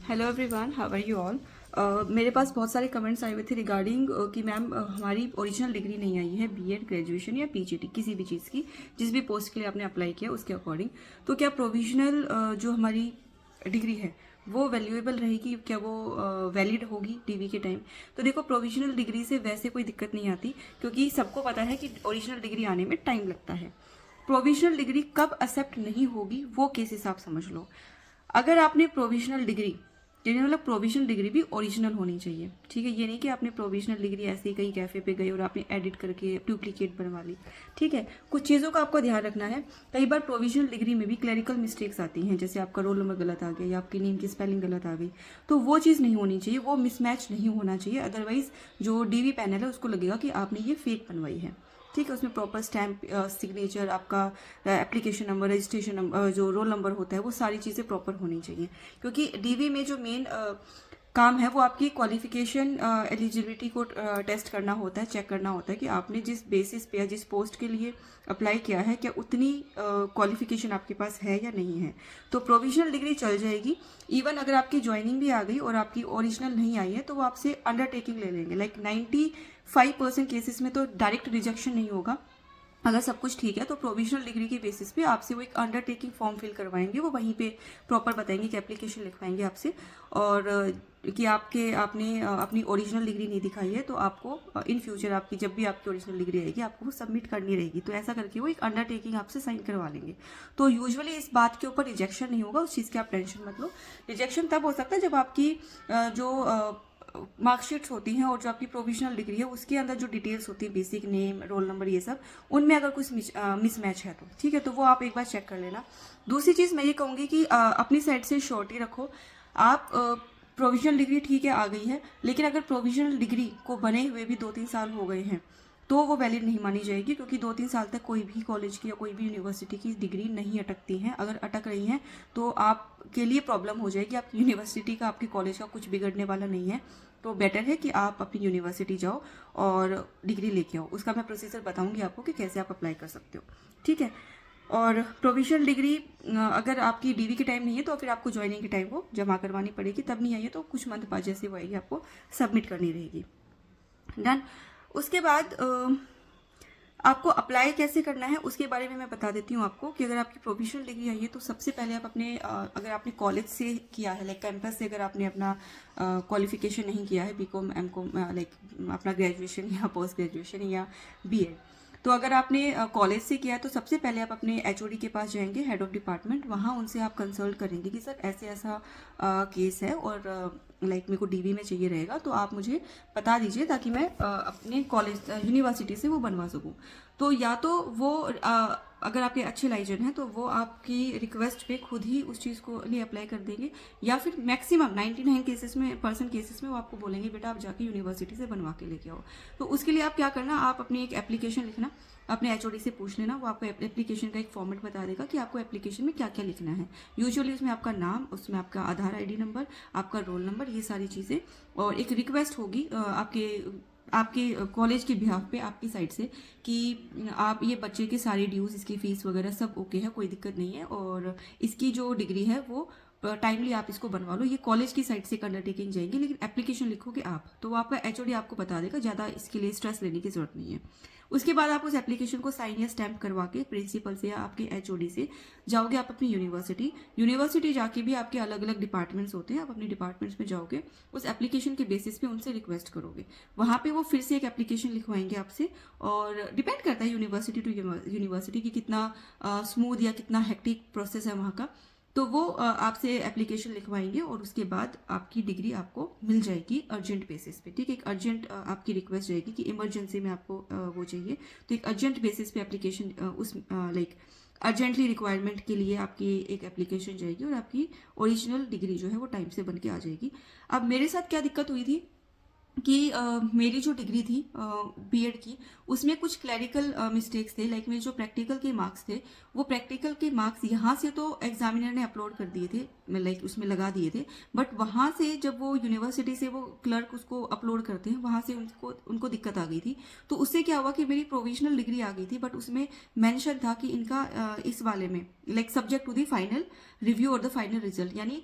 Hello everyone, how are you all. मेरे पास बहुत सारे कमेंट्स आए हुए थे रिगार्डिंग कि मैम हमारी ओरिजिनल डिग्री नहीं आई है बीएड ग्रेजुएशन या पीजीटी किसी भी चीज़ की, जिस भी पोस्ट के लिए आपने अप्लाई किया उसके अकॉर्डिंग। तो क्या प्रोविजनल जो हमारी डिग्री है वो वैल्यूएबल रहेगी, क्या वो वैलिड होगी डीवी के टाइम? तो देखो, प्रोविजनल डिग्री से वैसे कोई दिक्कत नहीं आती, क्योंकि सबको पता है कि ओरिजिनल डिग्री आने में टाइम लगता है। प्रोविजनल डिग्री कब एक्सेप्ट नहीं होगी वो केसेस आप समझ लो। अगर आपने प्रोविजनल डिग्री, मतलब प्रोविजनल डिग्री भी ओरिजिनल होनी चाहिए, ठीक है। ये नहीं कि आपने प्रोविजनल डिग्री ऐसे ही कहीं कैफे पे गए और आपने एडिट करके डुप्लीकेट बनवा ली, ठीक है। कुछ चीज़ों का आपको ध्यान रखना है। कई बार प्रोविजनल डिग्री में भी क्लरिकल मिस्टेक्स आती हैं, जैसे आपका रोल नंबर गलत आ गया या आपकी नेम की स्पेलिंग गलत आ गई, तो वो चीज़ नहीं होनी चाहिए, वो मिसमैच नहीं होना चाहिए। अदरवाइज जो डीवी पैनल है उसको लगेगा कि आपने ये फेक बनवाई है, ठीक है। उसमें प्रॉपर स्टैम्प, सिग्नेचर, आपका एप्लीकेशन नंबर, रजिस्ट्रेशन नंबर, जो रोल नंबर होता है, वो सारी चीज़ें प्रॉपर होनी चाहिए। क्योंकि डीवी में जो मेन काम है वो आपकी क्वालिफिकेशन, एलिजिबिलिटी को टेस्ट करना होता है, चेक करना होता है कि आपने जिस बेसिस पे या जिस पोस्ट के लिए अप्लाई किया है क्या उतनी क्वालिफिकेशन आपके पास है या नहीं है। तो प्रोविजनल डिग्री चल जाएगी। इवन अगर आपकी ज्वाइनिंग भी आ गई और आपकी ओरिजिनल नहीं आई है तो वो आपसे अंडरटेकिंग ले लेंगे। लाइक 95% केसेस में तो डायरेक्ट रिजेक्शन नहीं होगा। अगर सब कुछ ठीक है तो प्रोविजनल डिग्री के बेसिस पे आपसे वो एक अंडरटेकिंग फॉर्म फिल करवाएंगे, वो वहीं पे प्रॉपर बताएंगे कि एप्लीकेशन लिखवाएंगे आपसे, और कि आपने अपनी ओरिजिनल डिग्री नहीं दिखाई है तो आपको इन फ्यूचर आपकी जब भी आपकी ओरिजिनल डिग्री आएगी आपको वो सबमिट करनी रहेगी। तो ऐसा करके वो एक अंडरटेकिंग आपसे साइन करवा लेंगे। तो यूजुअली इस बात के ऊपर रिजेक्शन नहीं होगा, उस चीज़ की आप टेंशन मत लो। रिजेक्शन तब हो सकता है जब आपकी जो मार्कशीट्स होती हैं और जो आपकी प्रोविजनल डिग्री है उसके अंदर जो डिटेल्स होती है, बेसिक नेम, रोल नंबर, ये सब, उनमें अगर कुछ मिसमैच है तो ठीक है, तो वो आप एक बार चेक कर लेना। दूसरी चीज़ मैं ये कहूँगी कि अपनी साइड से श्योरिटी रखो। आप प्रोविजनल डिग्री ठीक है आ गई है, लेकिन अगर प्रोविजनल डिग्री को बने हुए भी 2-3 साल हो गए हैं तो वो वैलिड नहीं मानी जाएगी, क्योंकि 2-3 साल तक कोई भी कॉलेज की या कोई भी यूनिवर्सिटी की डिग्री नहीं अटकती हैं। अगर अटक रही हैं तो आपके लिए प्रॉब्लम हो जाएगी। आपकी यूनिवर्सिटी का, आपके कॉलेज का कुछ बिगड़ने वाला नहीं है। तो बेटर है कि आप अपनी यूनिवर्सिटी जाओ और डिग्री लेके आओ। उसका मैं प्रोसीजर बताऊंगी आपको कि कैसे आप अप्लाई कर सकते हो, ठीक है। और प्रोविजनल डिग्री अगर आपकी डीवी के टाइम नहीं है तो फिर आपको ज्वाइनिंग के टाइम वो जमा करवानी पड़ेगी। तब नहीं आई है तो कुछ मंथ बाद जैसे वो आएगी आपको सबमिट करनी रहेगी। डन। उसके बाद आपको अप्लाई कैसे करना है उसके बारे में मैं बता देती हूँ आपको, कि अगर आपकी प्रोविजनल डिग्री आई है तो सबसे पहले आप अपने अगर आपने कॉलेज से किया है, लाइक कैंपस से, अगर आपने अपना क्वालिफिकेशन नहीं किया है, बीकॉम, एमकॉम, लाइक अपना ग्रेजुएशन या पोस्ट ग्रेजुएशन या बीएड, तो अगर आपने कॉलेज से किया है तो सबसे पहले आप अपने एचओडी के पास जाएंगे, हेड ऑफ डिपार्टमेंट। वहाँ उनसे आप कंसल्ट करेंगे कि सर ऐसे ऐसा केस है और लाइक मेरे को डीवी में चाहिए रहेगा, तो आप मुझे बता दीजिए ताकि मैं अपने कॉलेज यूनिवर्सिटी से वो बनवा सकूँ। तो या तो वो अगर आपके अच्छे लाइजन हैं तो वो आपकी रिक्वेस्ट पे खुद ही उस चीज़ को लिए अप्लाई कर देंगे, या फिर मैक्सिमम 99 केसेस में परसेंट केसेस में वो आपको बोलेंगे बेटा आप जाके यूनिवर्सिटी से बनवा के लेके आओ। तो उसके लिए आप क्या करना, आप अपनी एक एप्लीकेशन लिखना, अपने एचओडी से पूछ लेना, वो आपको एप्लीकेशन का एक फॉर्मेट बता देगा कि आपको एप्लीकेशन में क्या क्या लिखना है। यूजुअली उसमें आपका नाम, उसमें आपका आधार आईडी नंबर, आपका रोल नंबर, ये सारी चीज़ें, और एक रिक्वेस्ट होगी आपके कॉलेज के बिहाफ पे आपकी साइड से कि आप ये बच्चे के सारे ड्यूज़, इसकी फ़ीस वगैरह सब ओके है, कोई दिक्कत नहीं है, और इसकी जो डिग्री है वो टाइमली आप इसको बनवा लो। ये कॉलेज की साइड से एक अंडरटेकिंग जाएगी, लेकिन एप्लीकेशन लिखोगे आप तो आपका एचओडी आपको बता देगा, ज़्यादा इसके लिए स्ट्रेस लेने की जरूरत नहीं है। उसके बाद आप उस एप्लीकेशन को साइन या स्टैम्प करवा के प्रिंसिपल से या आपके एचओडी से जाओगे आप अपनी यूनिवर्सिटी जाके भी आपके अलग अलग डिपार्टमेंट्स होते हैं, आप अपने डिपार्टमेंट्स में जाओगे, उस एप्लीकेशन के बेसिस पे उनसे रिक्वेस्ट करोगे। वहाँ पे वो फिर से एक एप्लीकेशन लिखवाएंगे आपसे, और डिपेंड करता है यूनिवर्सिटी टू यूनिवर्सिटी की कितना स्मूथ या कितना हेक्टिक प्रोसेस है वहाँ का। तो वो आपसे एप्लीकेशन लिखवाएंगे और उसके बाद आपकी डिग्री आपको मिल जाएगी अर्जेंट बेसिस पे, ठीक है। एक अर्जेंट आपकी रिक्वेस्ट रहेगी कि इमरजेंसी में आपको वो चाहिए, तो एक अर्जेंट बेसिस पे एप्लीकेशन उस लाइक अर्जेंटली रिक्वायरमेंट के लिए आपकी एक एप्लीकेशन जाएगी और आपकी ओरिजिनल डिग्री जो है वो टाइम से बन के आ जाएगी। अब मेरे साथ क्या दिक्कत हुई थी कि मेरी जो डिग्री थी बीएड की, उसमें कुछ क्लैरिकल मिस्टेक्स थे। लाइक मेरे जो प्रैक्टिकल के मार्क्स थे, वो प्रैक्टिकल के मार्क्स यहाँ से तो एग्जामिनर ने अपलोड कर दिए थे, लाइक उसमें लगा दिए थे, बट वहाँ से जब वो यूनिवर्सिटी से वो क्लर्क उसको अपलोड करते हैं, वहाँ से उनको दिक्कत आ गई थी। तो उससे क्या हुआ कि मेरी प्रोविजनल डिग्री आ गई थी, बट उसमें मैंशन था कि इनका इस वाले में like subject to the final review और द फाइनल रिजल्ट, यानी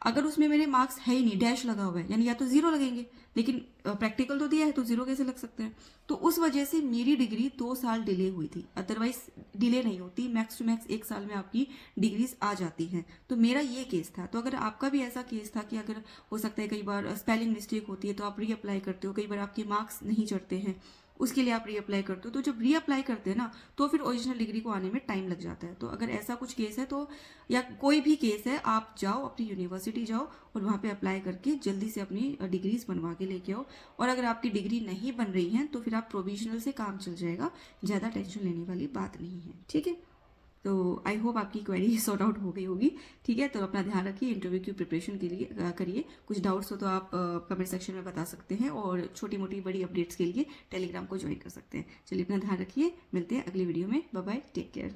अगर उसमें मेरे मार्क्स है ही नहीं, डैश लगा हुआ है, यानी या तो जीरो लगेंगे, लेकिन प्रैक्टिकल तो दिया है तो जीरो कैसे लग सकते हैं। तो उस वजह से मेरी डिग्री 2 साल डिले हुई थी, अदरवाइज डिले नहीं होती, मैक्स टू मैक्स 1 साल में आपकी डिग्रीज आ जाती हैं। तो मेरा ये केस था। तो अगर आपका भी ऐसा केस था कि अगर हो सकता है कई बार स्पेलिंग मिस्टेक होती है तो आप रीअप्लाई करते हो, कई बार आपके मार्क्स नहीं चढ़ते हैं, उसके लिए आप रीअप्लाई करते हो, तो जब रीअप्लाई करते हैं ना तो फिर ओरिजिनल डिग्री को आने में टाइम लग जाता है। तो अगर ऐसा कुछ केस है तो, या कोई भी केस है, आप जाओ अपनी यूनिवर्सिटी जाओ और वहाँ पे अप्लाई करके जल्दी से अपनी डिग्रीज बनवा के लेके आओ। और अगर आपकी डिग्री नहीं बन रही है तो फिर आप प्रोविजनल से काम चल जाएगा, ज़्यादा टेंशन लेने वाली बात नहीं है, ठीक है। तो आई होप आपकी क्वेरी सॉर्ट आउट हो गई होगी, ठीक है। तो अपना ध्यान रखिए, इंटरव्यू की प्रिपरेशन के लिए करिए। कुछ डाउट्स हो तो आप कमेंट सेक्शन में बता सकते हैं, और छोटी मोटी बड़ी अपडेट्स के लिए टेलीग्राम को ज्वाइन कर सकते हैं। चलिए अपना ध्यान रखिए, मिलते हैं अगली वीडियो में। Bye bye, take care.